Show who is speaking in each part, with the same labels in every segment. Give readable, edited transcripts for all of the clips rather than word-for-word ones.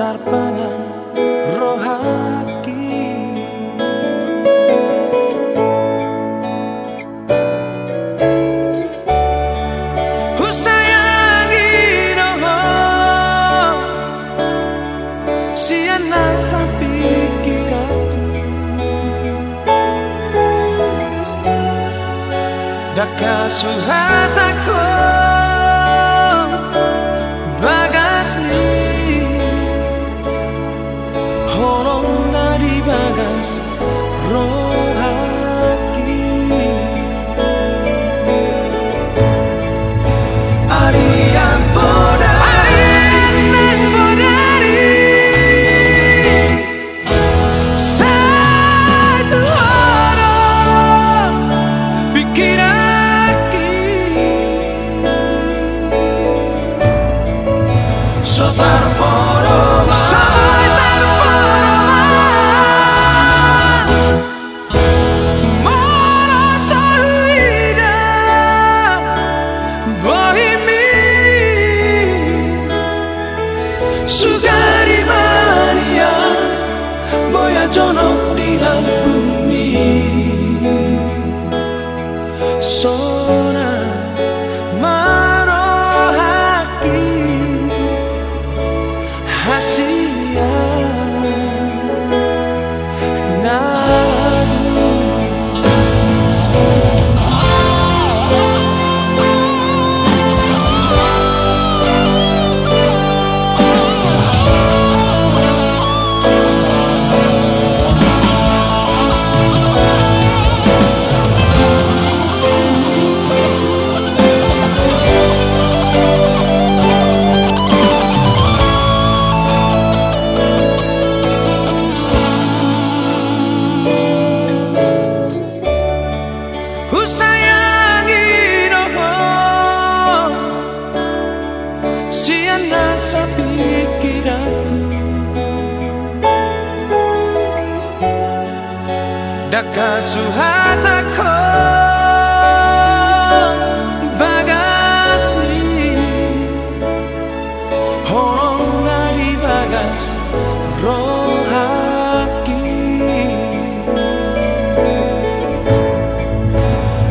Speaker 1: tarpangan rohaki. Ku sayangi noho siana sa pikiranku, daka suhat aku bagas ni honong na di bagas rohaki. Arian bodari satu orang pikiran sotar poroma sugari mania boya jono di bumi sona marohaki hasia sa pikiranku, daka suhat ako bagas ni honong na di bagas rohaki.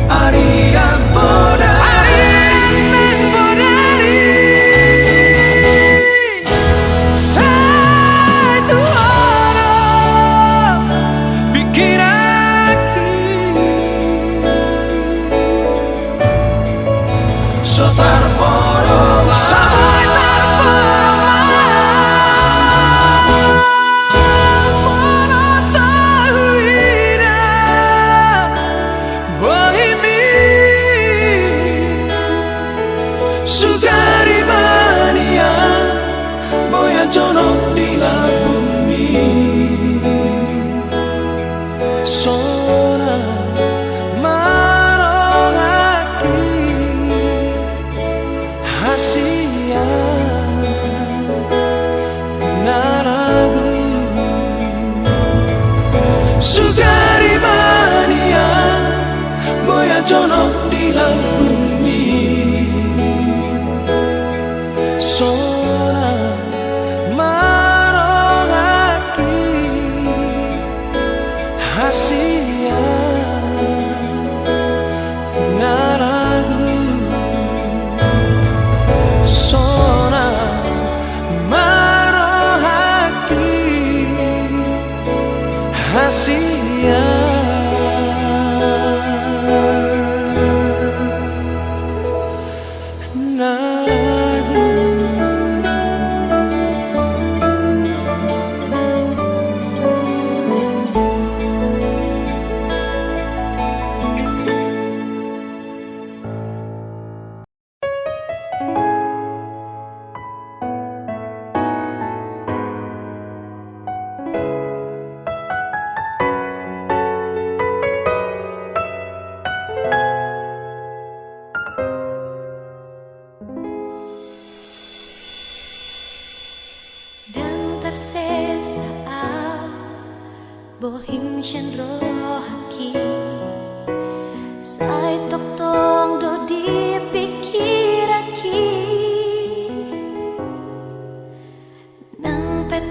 Speaker 1: Arian sotar poroma monosahuira bohimi sugari mania boya jono di bumi sona hasia naragu sugari mania boya jono di bumi sona marohaki hasia naragu sona marohaki hasia naragu.
Speaker 2: Bohim shen rohaki sai tok tong do di pikiraki nang pet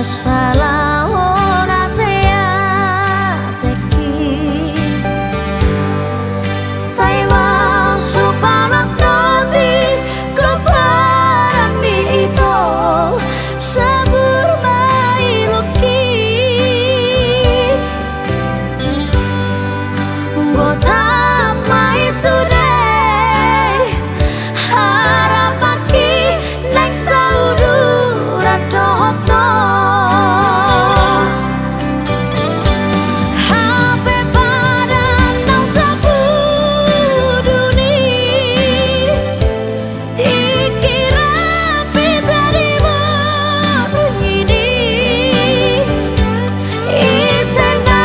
Speaker 2: Marsalah ora teki Saiwa supanak noti Keparan mi itu Sabur mailuki Gota mai sudai Harapaki Nek saudu radoto Hape pada nang tabu duni Dikira pitarimu ini Isena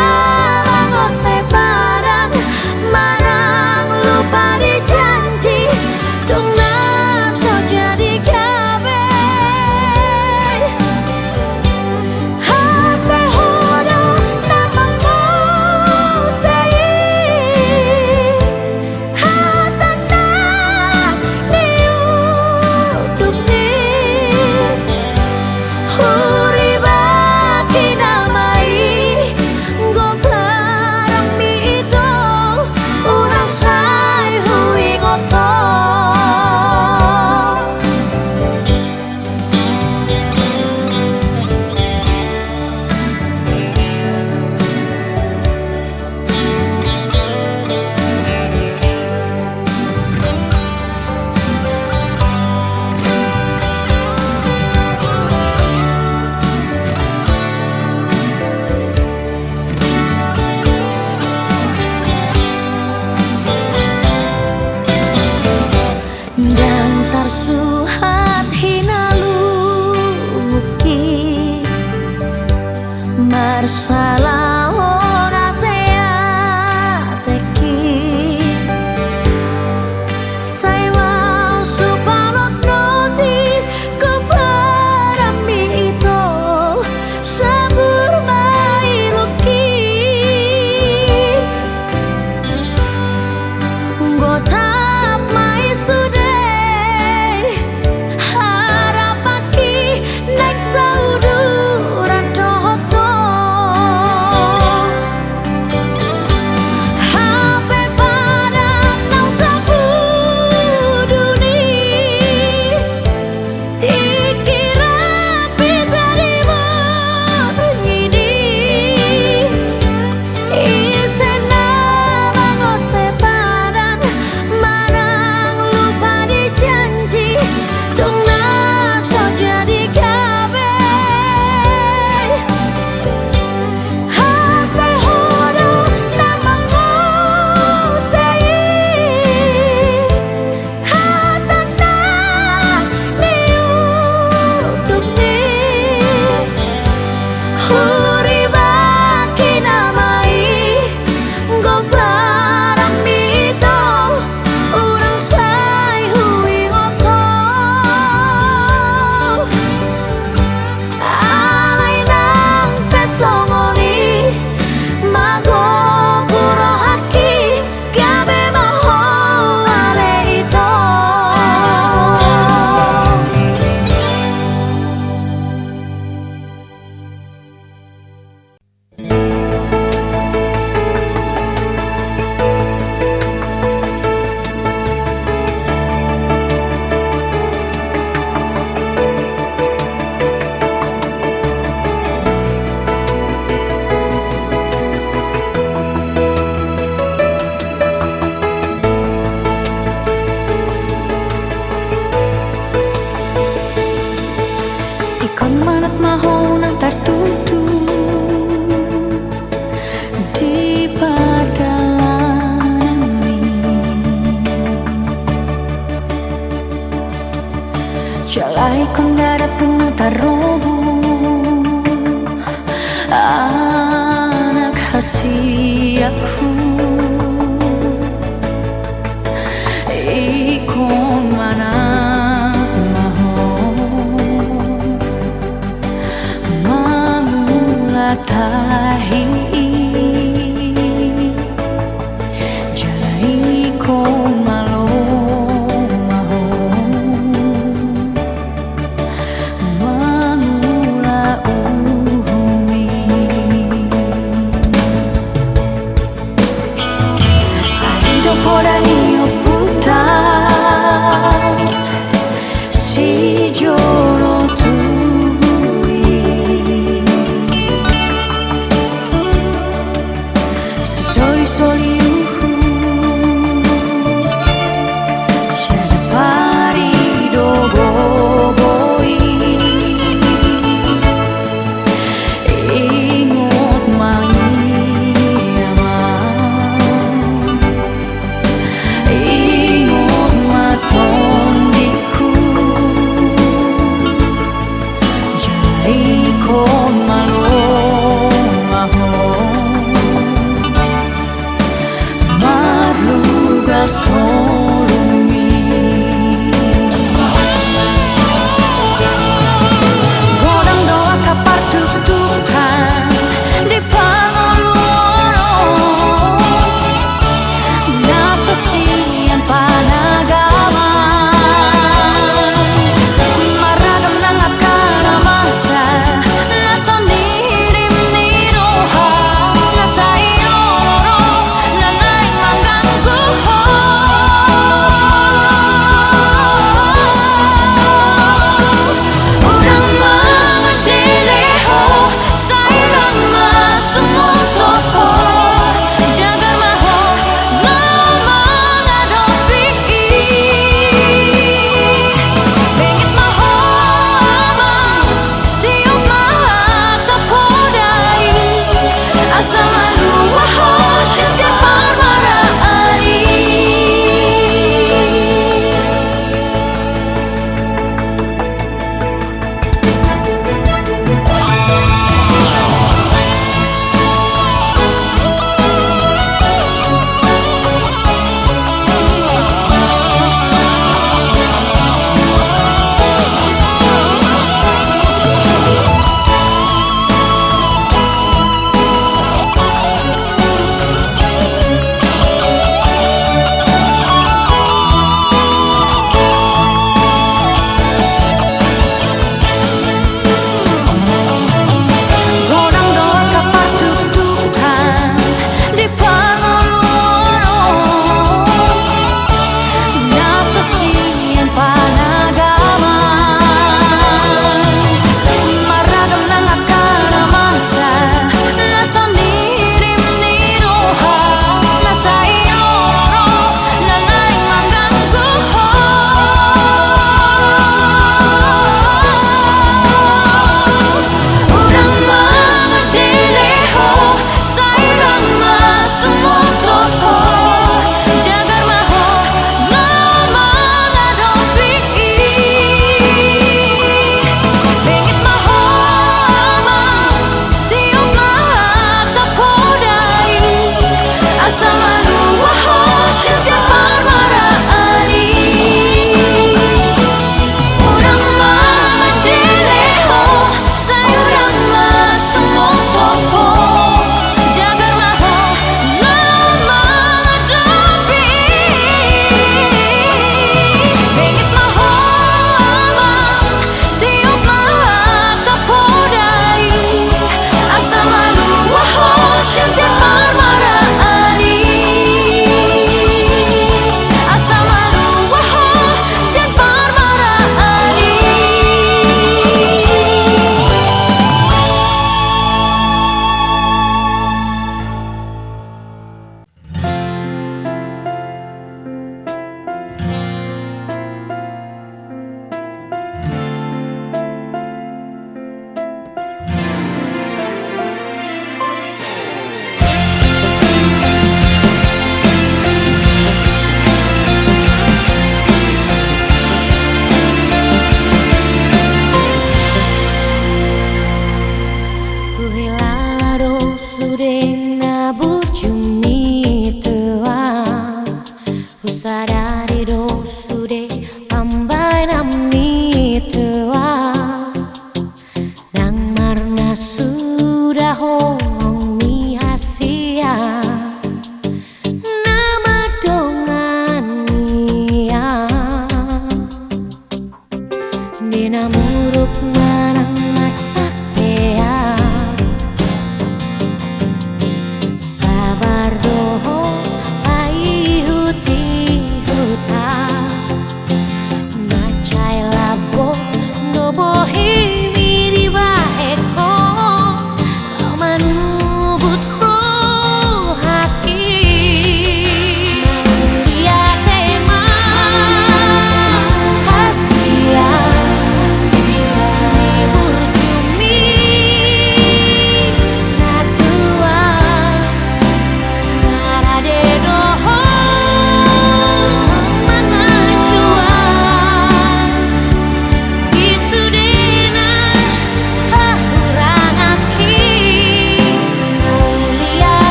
Speaker 2: mangose parang Marang lupa dijanji Tung naso jadi kabe Hape hodo namamu sei Hatana niudupni Huri baki namai Goplarang mi itu Urasai hui ngoto Dan tersuhat hinaluki Marsalah ora teki Saiwa supanot noti Keparami itu Sabur mailuki Gotap mai sudai Harapaki Nek saudu radoto Hape pada nang tabu duni Dikira pitarimu ini Isena mangose parang Marang lupa dijanji Tung naso jadi kabe Hape hodo namamu sei Hatana niudupni Huri baki namai Goplarang mi itu Urang sai hui ngoto Alai nang pesongoli Mago puro haki Gabe maho ale itu Ikon manat maho nang tertutu Di padalan mi Jalai kon darap nang tarobu Anak hasiaku Ikon manat maho Mamulatahi Jalai kon malo maho Mamula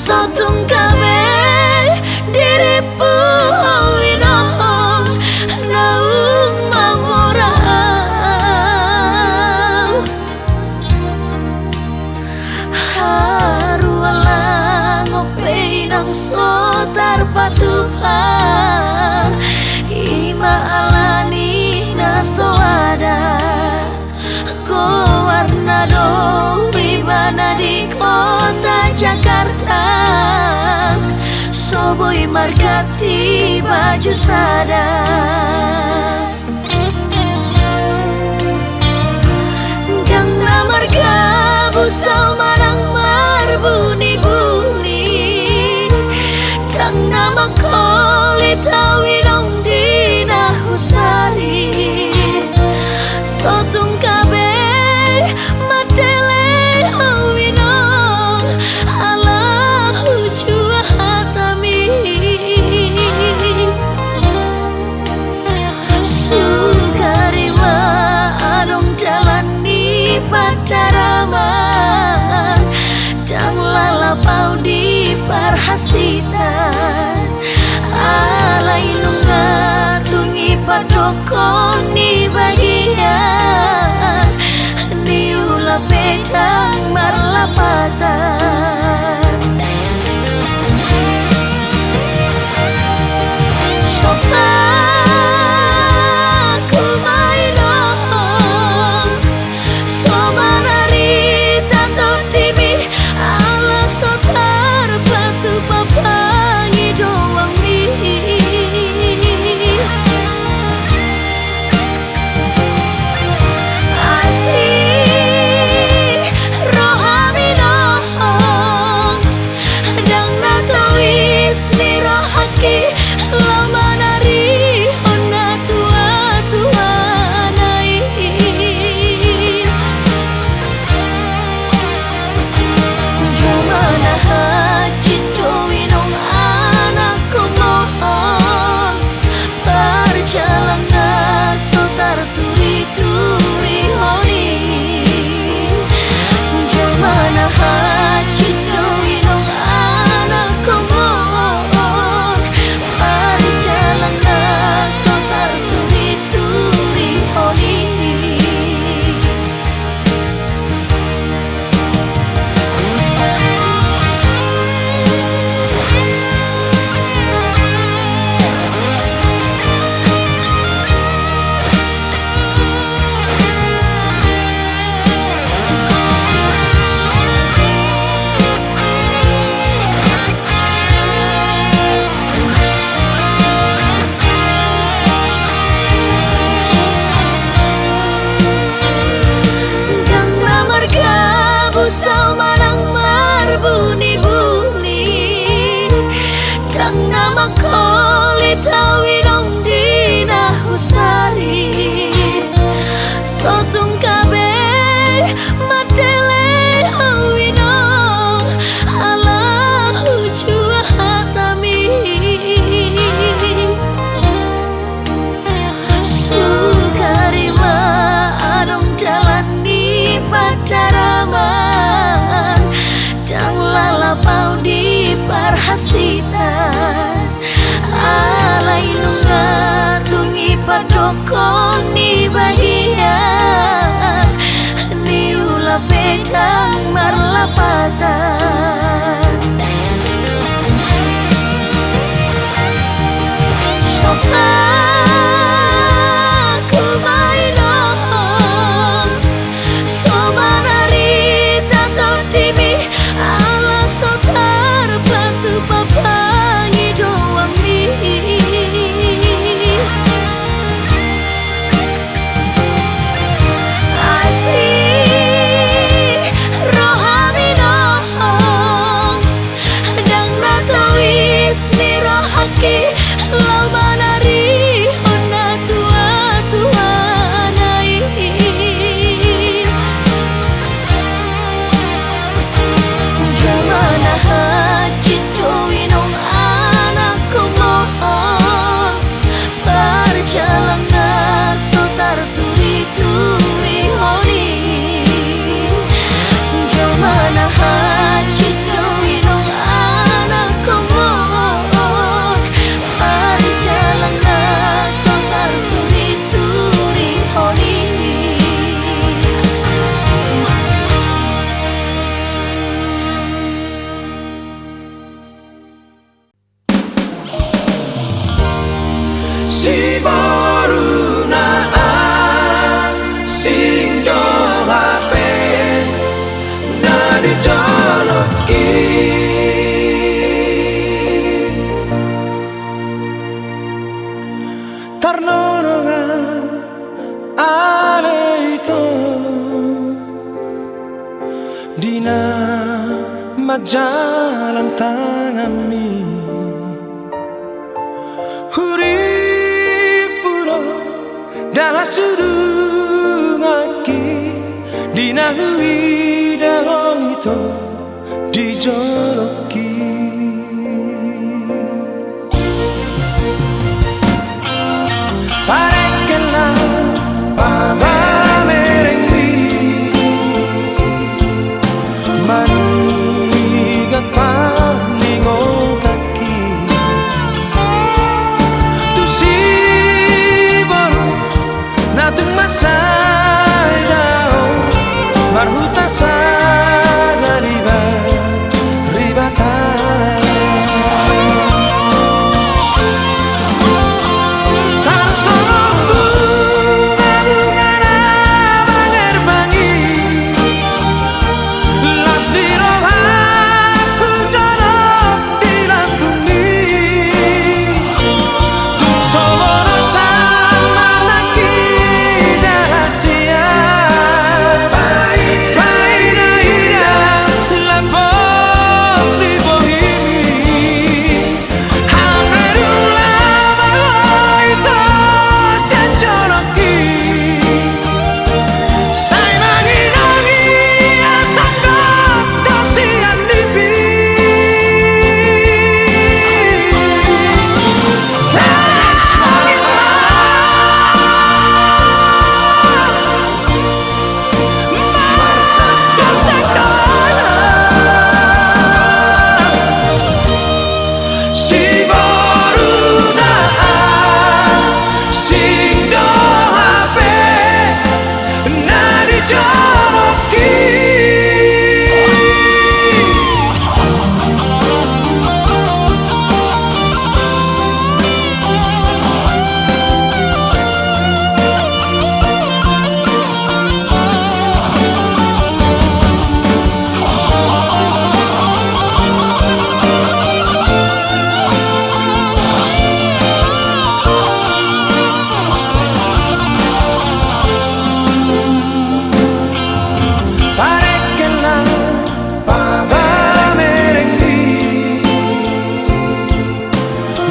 Speaker 2: Sotung kabeh diripu winong naung mamurau haruala ngopi nang sotar patupang ima alani nasoada ko warna do wibana di kota Jakarta soboi margati baju sadar jangan marga busau marang marbuni-buni jangan nama kolita winong dina husari sotung kabeh matele winong ala hujua hatami sugariwa anong jalani padaraman dang lalapau di parhasitan alai nunga tungi padokon ni bagian ni ula pedang marlapatan sopaku mainong somanari tato timi ala sotar batu papangi doang mi asih rohami nohong dang natawis ni rohaki lamanari honna tua-tua nai Jumana haji winong anakku mohon perjalanan sotar turi-turi honi Jumana haji winong anakku mohon perjalanan sotar turi-turi honi jangan marga busau marang marbuni-buni jangan makolita winong dina husari sotung kabeh matele winong ala hujua hatami sugariwa anong jalani padaraman dang lalapau di parhasitan alai nunga tungi padokon ni bagian ni ula pedang marlapatan sopaku mainong somanari tato timi ala sotar batu papangi doang mi asih rohami nohong dang natawis ni rohaki lamanari honna tua-tua nai Jumana haji winong anakku mohon perjalanan sotar turi-turi honi Jumana haji winong
Speaker 1: dalam tanganmu. Uripuro dalam sudung aki dina huida itu dijoloki. Parekelah pamerengwi manigat palingong kaki tu si baru natung masay daw marhuta sa riba ribatan.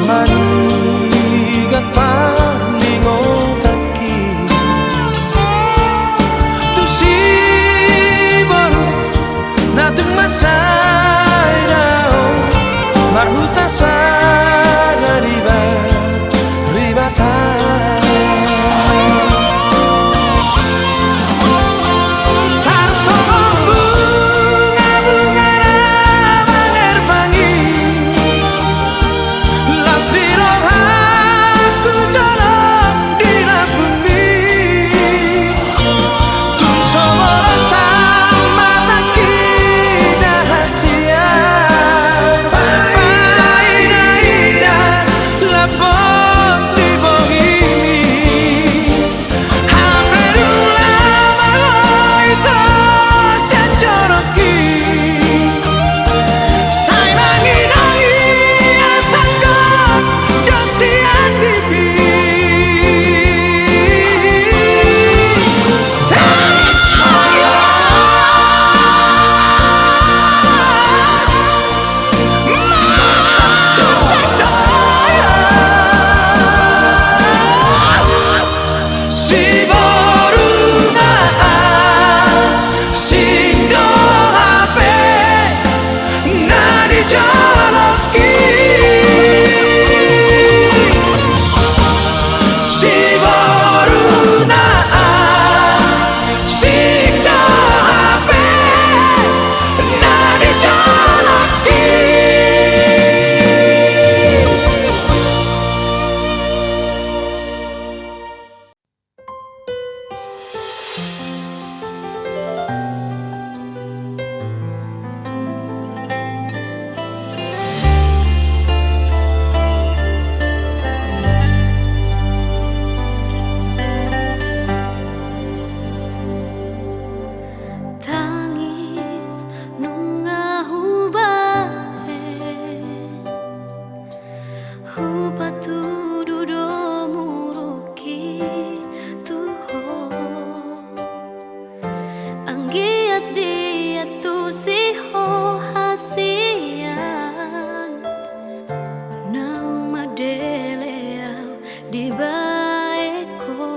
Speaker 1: Manigat palingong kaki tu si baru natung masay daw marhuta sa riba ribatan.
Speaker 2: Dia tu si ho hasi deleau di baeko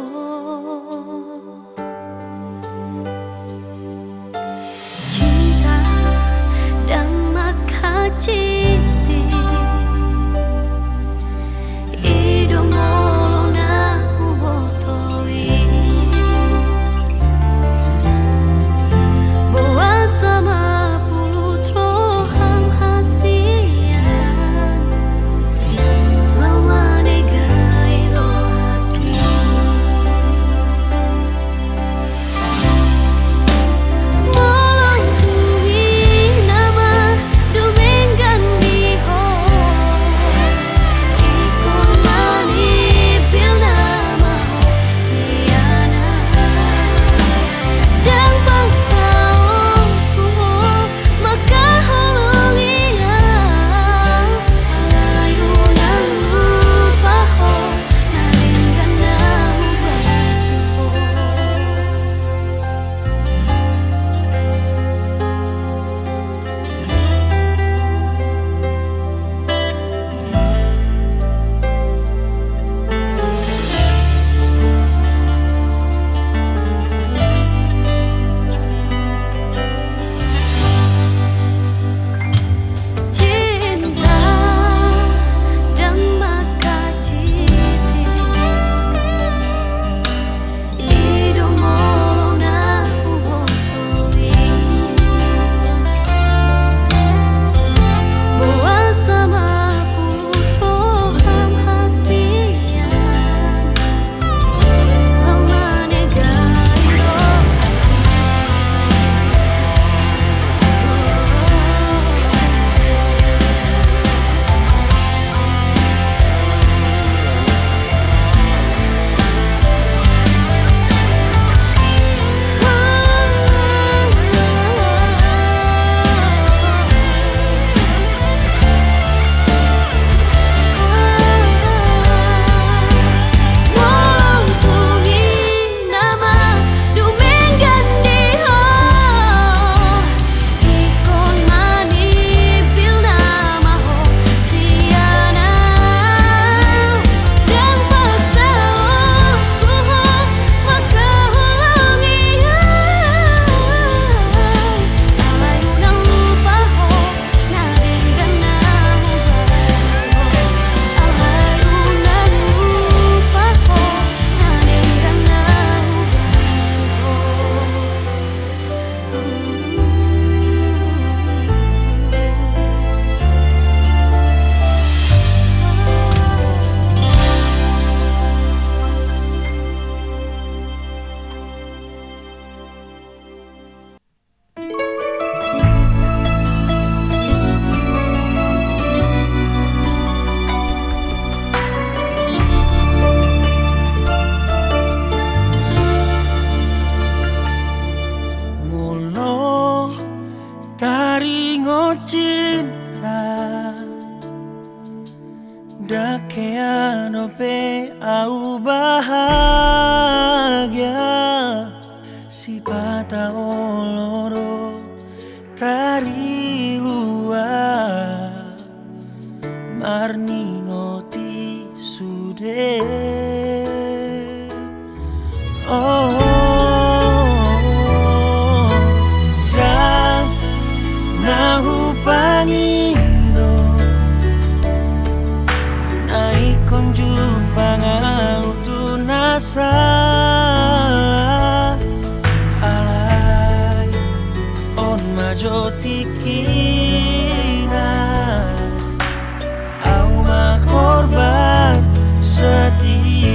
Speaker 2: cinta dan makaciti idomolona ubotoi boa sama pulutro ham hasian lama negai rohaki molong tumi nama dumenggan diho ikut mani bil nama siana dan bangsa maka holongia alayunan lupaho naringgan namu cinta dan makaciti idomolona ubotoi boa sama pulutro ham hasian lama negai molong tumi nama dumenggan diho ikon mani bil nama ho siana dan paksa maka holongia alayunan lupaho naringgan namu alayunan lupaho naringgan namu
Speaker 1: Mulo taringo cinta dakeano pe au bahagia si pata oloro tari luar marni ngoti sude dan nahu pangido naikon jupangau tu nasala alay on majotikina au makorban setia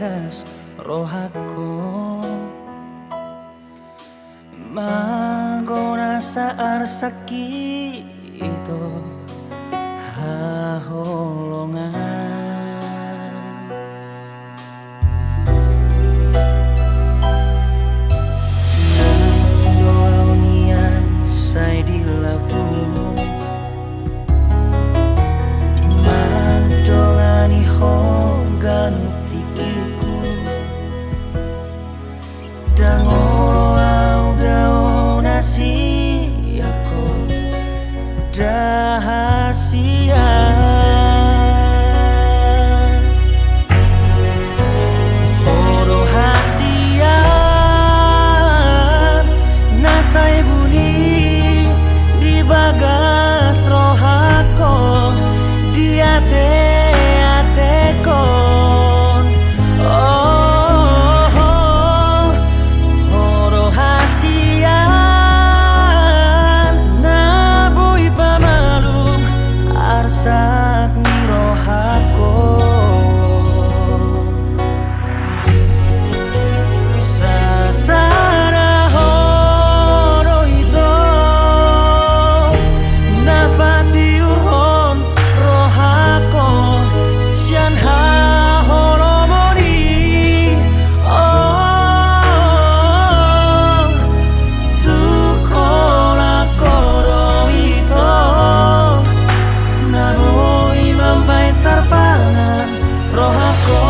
Speaker 1: bagas rohako Magona saar sakit itu haholongan Nang nian say di labungmu Madongani honganup tikiku Dangolo au dao nasi aku Dahasia Horo hasia Nasai bunyi di bagas rohako Di ate kon Horo hasian na boy pamalum arsak ni rohako Sasara horo ito napati urhon rohako sian ha holomoni tu kola koro ito naboi mampai tarpangan rohako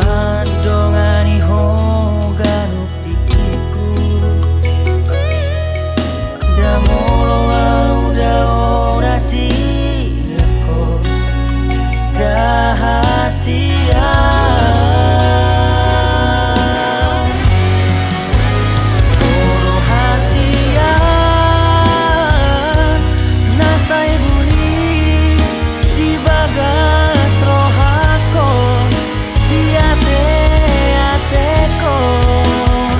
Speaker 1: Madongani honganup tikiku Damolo au dao nasi aku Dahasia Horo hasia Nasai bunyi di bagas rohako Di ate kon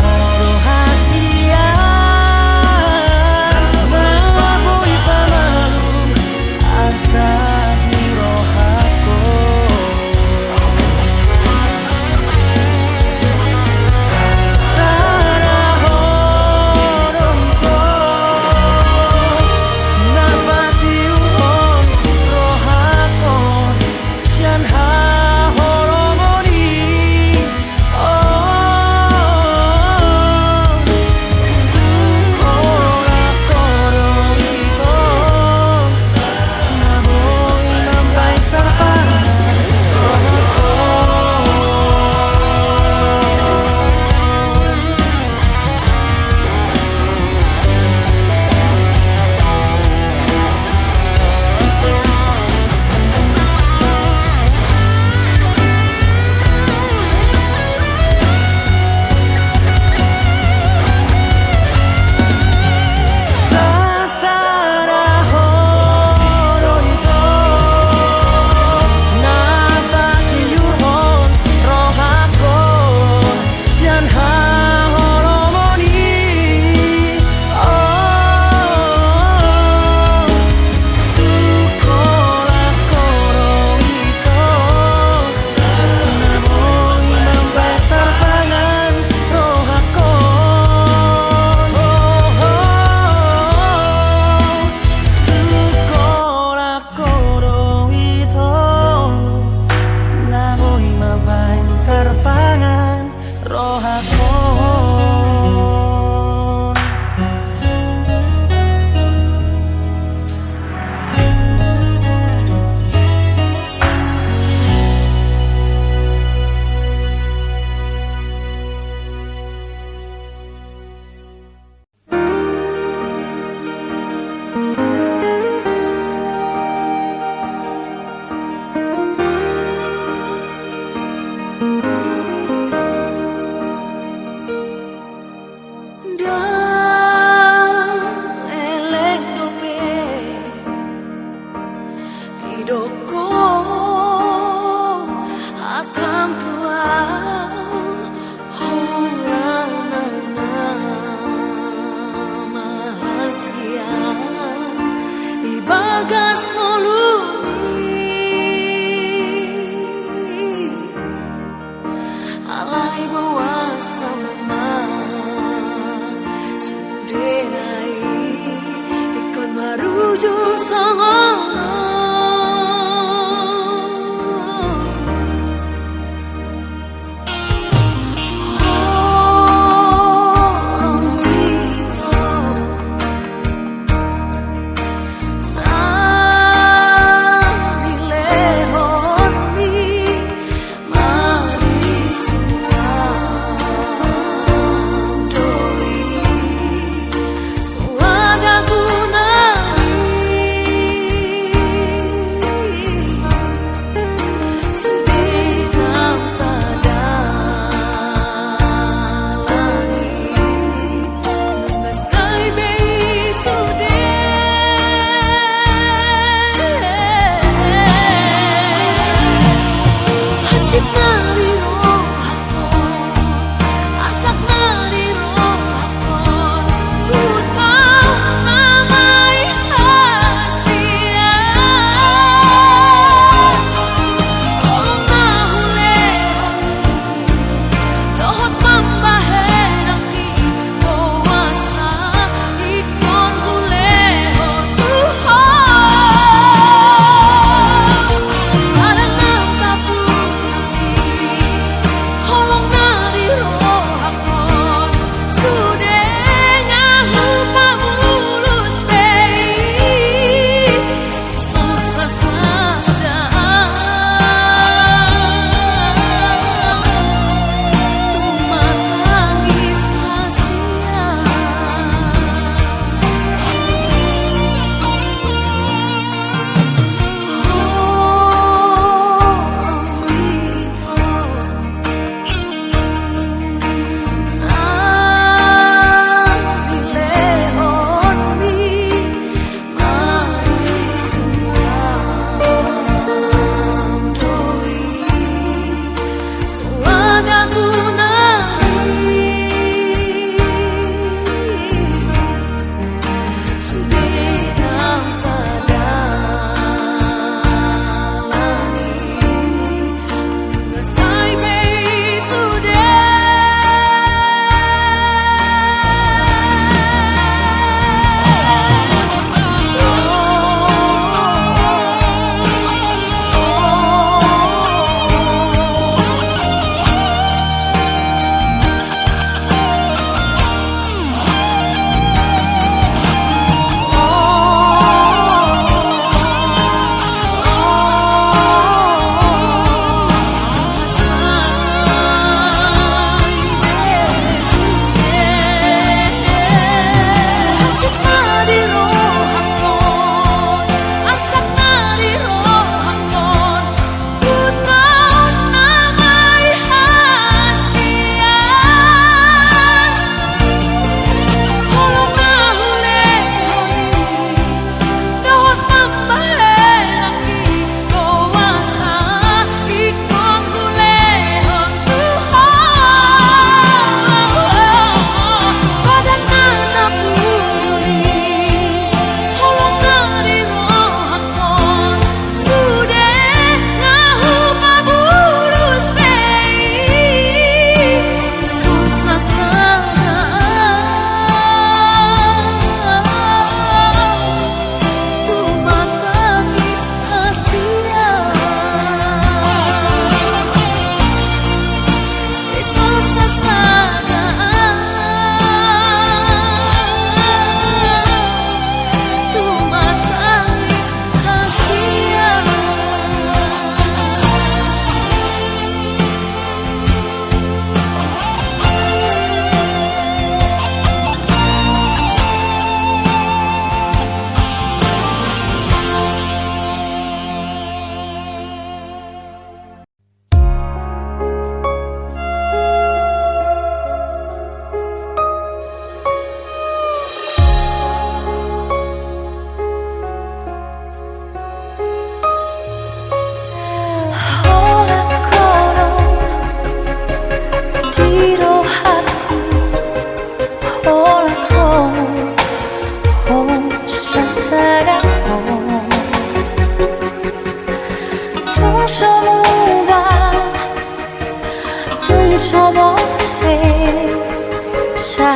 Speaker 1: Horo hasia Mabui pamalum arsak ni rohako Sasara horo ito napati uhon rohako sian ha holomoni tu kola koro ito naboi mampai tarpangan rohako Sasara horo ito napati urhon rohako sian ha holomoni tu kola koro ito naboi mampai tarpangan rohako tu kola koro ito naboi mampai tarpangan rohako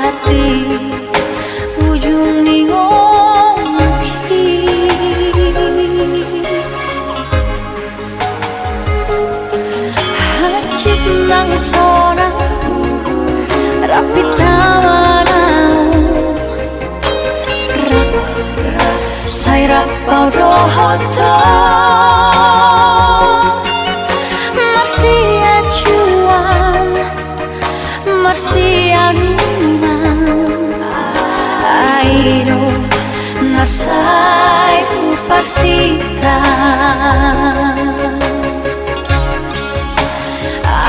Speaker 2: hati ujung ningongki hajit nang sora rapi tamanau sai rapau rohoto marsia cuan marsia minang airo nasai uparsita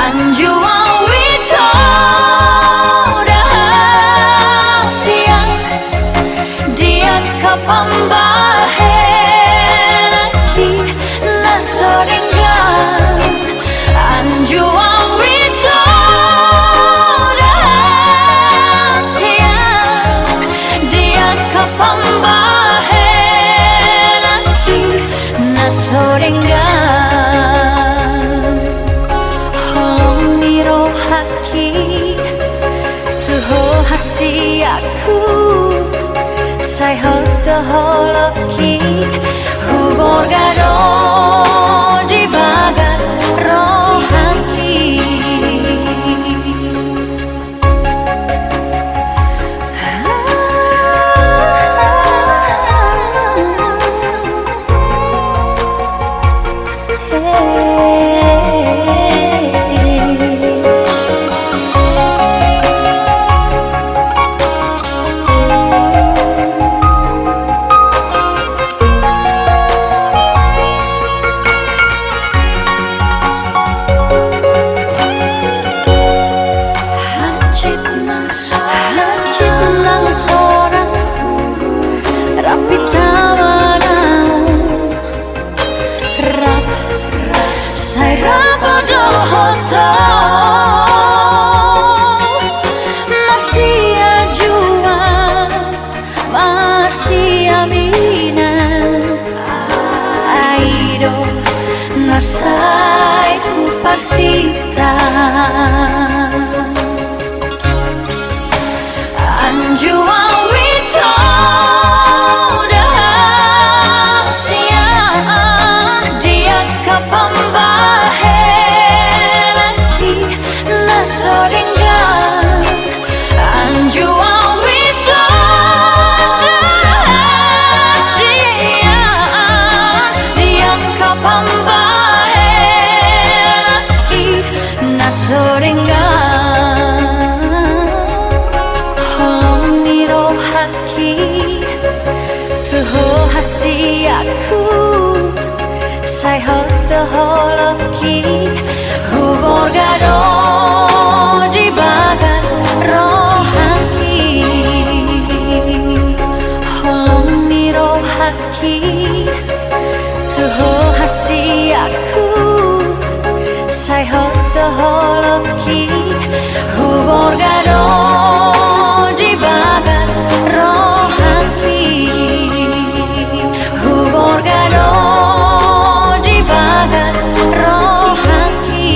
Speaker 2: anjua witoda siang dia kapambahen aki nasoringgan anjua witoda siang dia kapambahen aki nasoringgan honiro haki tuho hasi aku sai hoto holoki hugor gado di bagas rohaki nasai uparsita anjua witoda siang dia kapambahen aki nasoringgan anjua witoda siang dia kapambahen nasoringgan honiro haki tuho hasi aku sai hoto holoki hugor gado di bagas rohaki honiro haki tuho hasi aku sai hoto holoki hugor gado di bagas rohaki hugor gado di bagas rohaki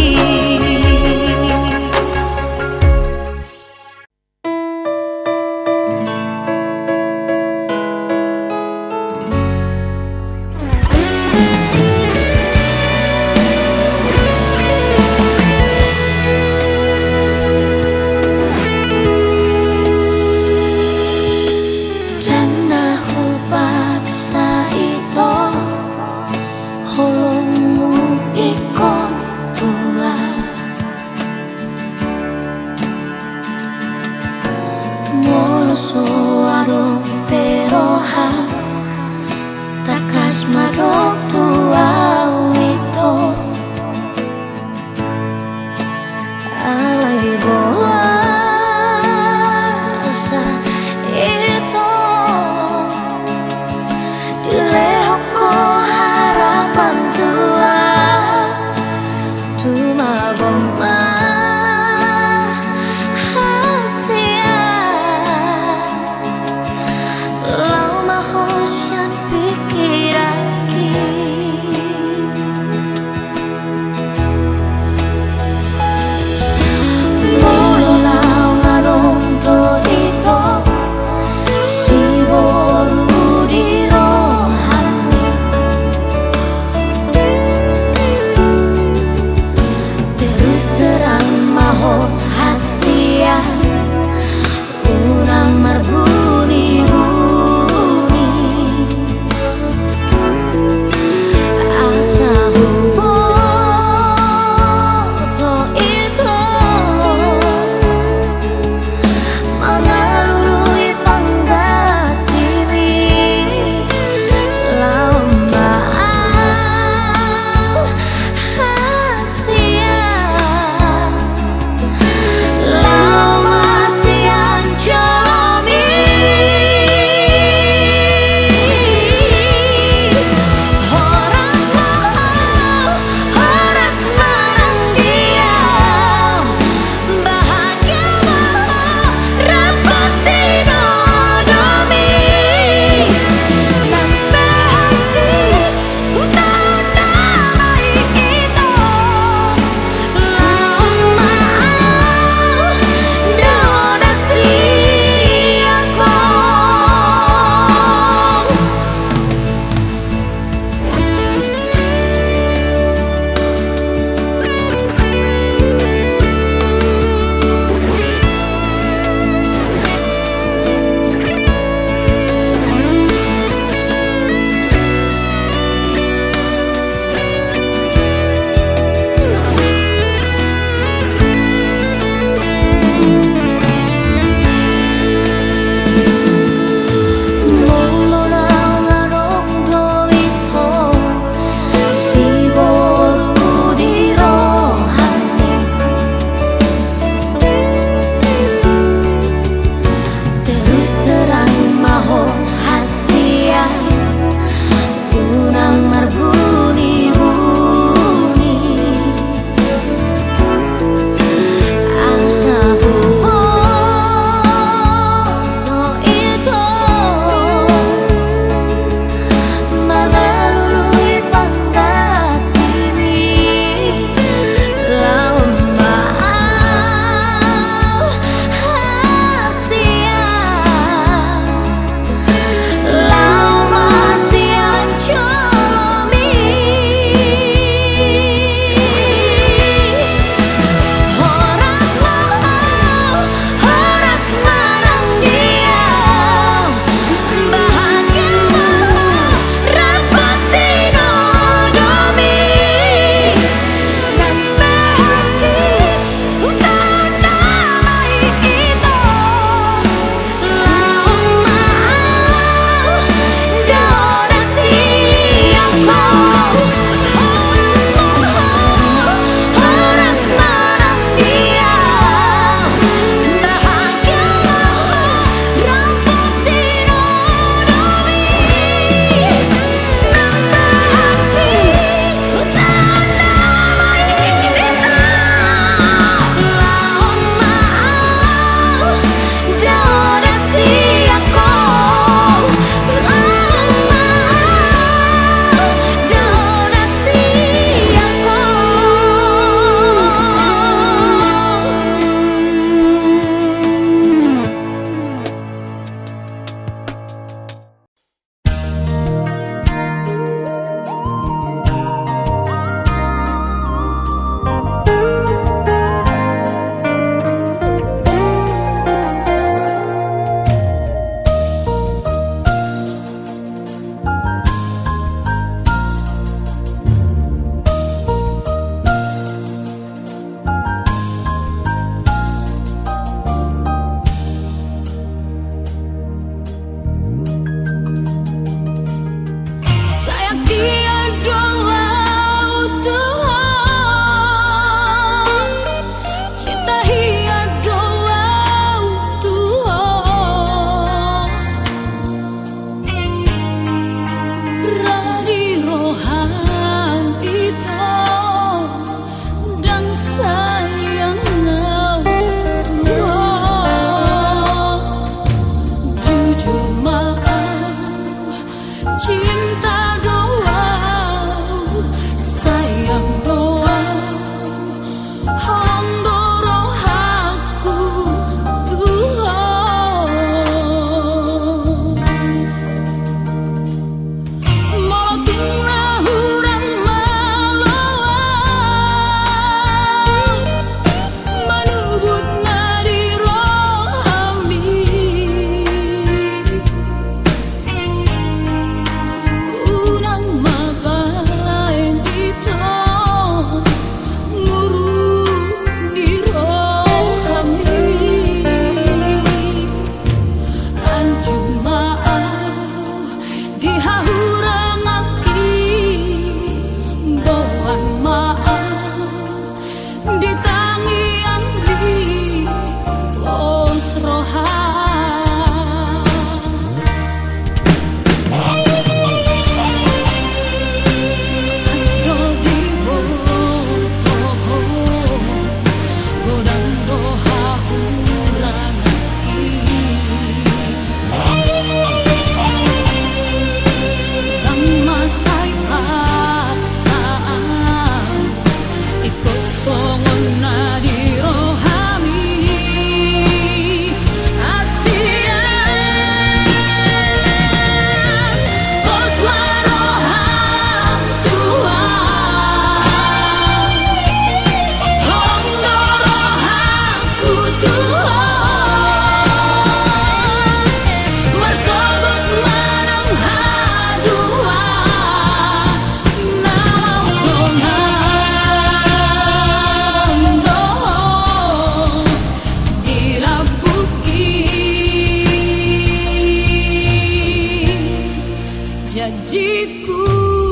Speaker 2: Janjiku Tuhan.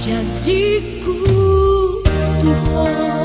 Speaker 2: Janjiku Tuhan.